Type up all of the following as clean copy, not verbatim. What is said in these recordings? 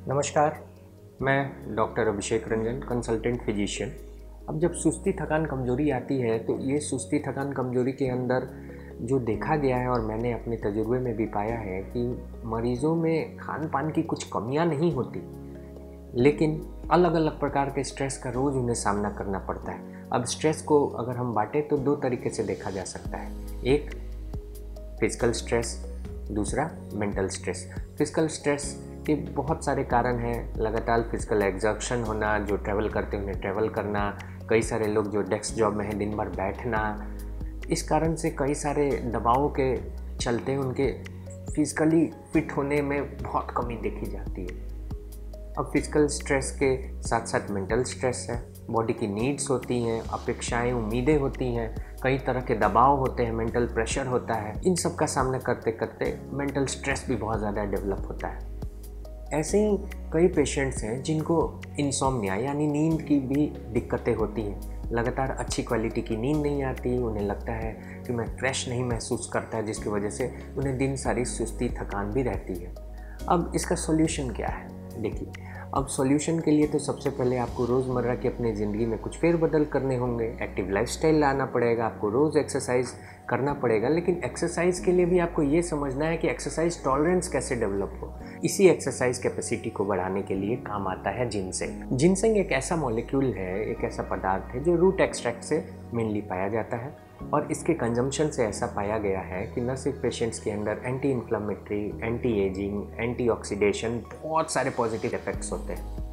नमस्कार, मैं डॉक्टर अभिषेक Ranjan, consultant physician. अब जब सुस्ती थकान कमज़ोरी आती है तो ये सुस्ती थकान कमज़ोरी के अंदर जो देखा गया है और मैंने अपने तजुर्बे में भी पाया है कि मरीज़ों में खान पान की कुछ कमियां नहीं होती, लेकिन अलग अलग प्रकार के स्ट्रेस का रोज़ उन्हें सामना करना पड़ता है। अब स्ट्रेस को अगर हम बांटें तो दो तरीके से देखा जा सकता है। एक फिजिकल स्ट्रेस, दूसरा मेंटल स्ट्रेस। फिजिकल स्ट्रेस के बहुत सारे कारण हैं। लगातार फिजिकल एग्जर्शन होना, जो ट्रैवल करते हैं उन्हें ट्रैवल करना, कई सारे लोग जो डेस्क जॉब में हैं दिन भर बैठना, इस कारण से कई सारे दबावों के चलते उनके फिजिकली फिट होने में बहुत कमी देखी जाती है। अब फिजिकल स्ट्रेस के साथ साथ मेंटल स्ट्रेस है। बॉडी की नीड्स होती हैं, अपेक्षाएं, उम्मीदें होती हैं, कई तरह के दबाव होते हैं, मेंटल प्रेशर होता है। इन सब का सामना करते करते मेंटल स्ट्रेस भी बहुत ज़्यादा डेवलप होता है। ऐसे ही कई पेशेंट्स हैं जिनको इंसोम्निया यानी नींद की भी दिक्कतें होती हैं। लगातार अच्छी क्वालिटी की नींद नहीं आती, उन्हें लगता है कि मैं फ्रेश नहीं महसूस करता, जिसकी वजह से उन्हें दिन सारी सुस्ती थकान भी रहती है। अब इसका सॉल्यूशन क्या है? देखिए, अब सॉल्यूशन के लिए तो सबसे पहले आपको रोज़मर्रा की अपनी ज़िंदगी में कुछ फेरबदल करने होंगे। एक्टिव लाइफस्टाइल लाना पड़ेगा, आपको रोज़ एक्सरसाइज करना पड़ेगा। लेकिन एक्सरसाइज के लिए भी आपको ये समझना है कि एक्सरसाइज टॉलरेंस कैसे डेवलप हो। इसी एक्सरसाइज कैपेसिटी को बढ़ाने के लिए काम आता है जिनसेंग। जिनसेंग एक ऐसा मॉलिक्यूल है, एक ऐसा पदार्थ है जो रूट एक्सट्रैक्ट से मेनली पाया जाता है, और इसके कंजम्पशन से ऐसा पाया गया है कि न सिर्फ पेशेंट्स के अंदर anti inflammatory, anti ageing, anti oxidation, बहुत सारे पॉजिटिव इफेक्ट्स होते हैं।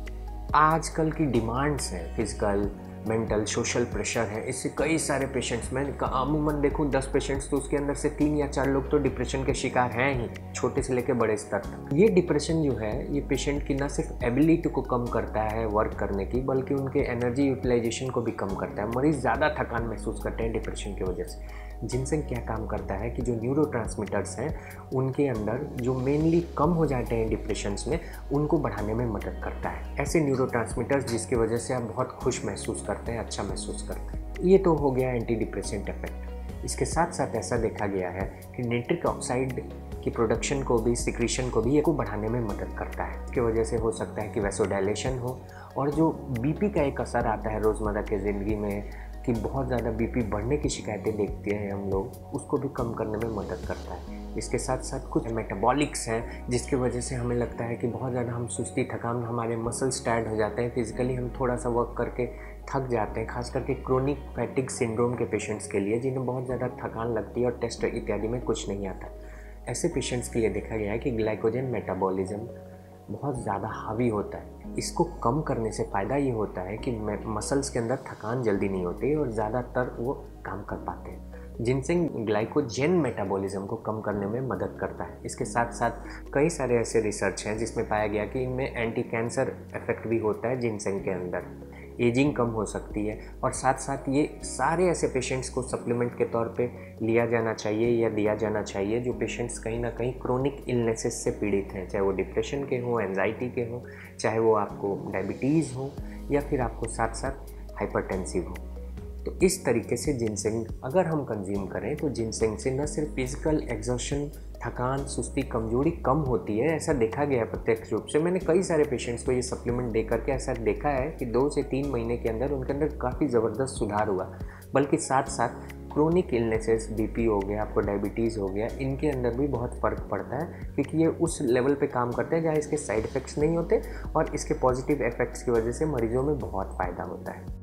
आजकल की डिमांड्स हैं, फिजिकल, मेंटल, सोशल प्रेशर है, इससे कई सारे पेशेंट्स, मैं अमूमन देखूं 10 पेशेंट्स तो उसके अंदर से 3 या 4 लोग तो डिप्रेशन के शिकार हैं ही, छोटे से लेकर बड़े स्तर तक। ये डिप्रेशन जो है, ये पेशेंट की न सिर्फ एबिलिटी को कम करता है वर्क करने की, बल्कि उनके एनर्जी यूटिलाइजेशन को भी कम करता है। मरीज़ ज़्यादा थकान महसूस करते हैं डिप्रेशन की वजह से। जिनसेंग क्या काम करता है कि जो न्यूरोट्रांसमीटर्स हैं उनके अंदर जो मेनली कम हो जाते हैं डिप्रेशंस में, उनको बढ़ाने में मदद करता है। ऐसे न्यूरोट्रांसमीटर्स जिसकी वजह से आप बहुत खुश महसूस करते हैं, अच्छा महसूस करते हैं। ये तो हो गया एंटी डिप्रेसेंट इफेक्ट। इसके साथ साथ ऐसा देखा गया है कि नाइट्रिक ऑक्साइड की प्रोडक्शन को भी, सिक्रीशन को भी, ये को बढ़ाने में मदद करता है। इसकी वजह से हो सकता है कि वैसोडाइलेशन हो, और जो बीपी का एक असर आता है रोज़मर्रा की ज़िंदगी में कि बहुत ज़्यादा बीपी बढ़ने की शिकायतें देखते हैं हम लोग, उसको भी कम करने में मदद करता है। इसके साथ साथ कुछ मेटाबॉलिक्स हैं जिसकी वजह से हमें लगता है कि बहुत ज़्यादा हम सुस्ती, थकान, हमारे मसल्स टायर्ड हो जाते हैं, फिजिकली हम थोड़ा सा वर्क करके थक जाते हैं। खास करके क्रोनिक फैटिग सिंड्रोम के पेशेंट्स के लिए, जिन्हें बहुत ज़्यादा थकान लगती है और टेस्ट इत्यादि में कुछ नहीं आता, ऐसे पेशेंट्स के लिए देखा गया है कि ग्लाइकोजन मेटाबॉलिज्म बहुत ज़्यादा हावी होता है। इसको कम करने से फ़ायदा ये होता है कि मसल्स के अंदर थकान जल्दी नहीं होती और ज़्यादातर वो काम कर पाते हैं। जिनसेंग ग्लाइकोजन मेटाबॉलिज्म को कम करने में मदद करता है। इसके साथ साथ कई सारे ऐसे रिसर्च हैं जिसमें पाया गया कि इनमें एंटी कैंसर इफेक्ट भी होता है जिनसेंग के अंदर, एजिंग कम हो सकती है, और साथ साथ ये सारे ऐसे पेशेंट्स को सप्लीमेंट के तौर पे लिया जाना चाहिए या दिया जाना चाहिए जो पेशेंट्स कहीं ना कहीं क्रोनिक इलनेसेस से पीड़ित हैं, चाहे वो डिप्रेशन के हों, एंजाइटी के हों, चाहे वो आपको डायबिटीज़ हो, या फिर आपको साथ साथ हाइपरटेंसिव हो। तो इस तरीके से जिनसेंग अगर हम कंज्यूम करें तो जिनसेंग से न सिर्फ फिजिकल एग्जॉशन, थकान, सुस्ती, कमजोरी कम होती है, ऐसा देखा गया है प्रत्यक्ष रूप से। मैंने कई सारे पेशेंट्स को ये सप्लीमेंट दे करके ऐसा देखा है कि 2 से 3 महीने के अंदर उनके अंदर काफ़ी ज़बरदस्त सुधार हुआ। बल्कि साथ साथ क्रोनिक इलनेसेस, बीपी हो गया, आपको डायबिटीज़ हो गया, इनके अंदर भी बहुत फ़र्क पड़ता है, क्योंकि ये उस लेवल पे काम करते हैं जहाँ इसके साइड इफ़ेक्ट्स नहीं होते, और इसके पॉजिटिव इफ़ेक्ट्स की वजह से मरीजों में बहुत फ़ायदा होता है।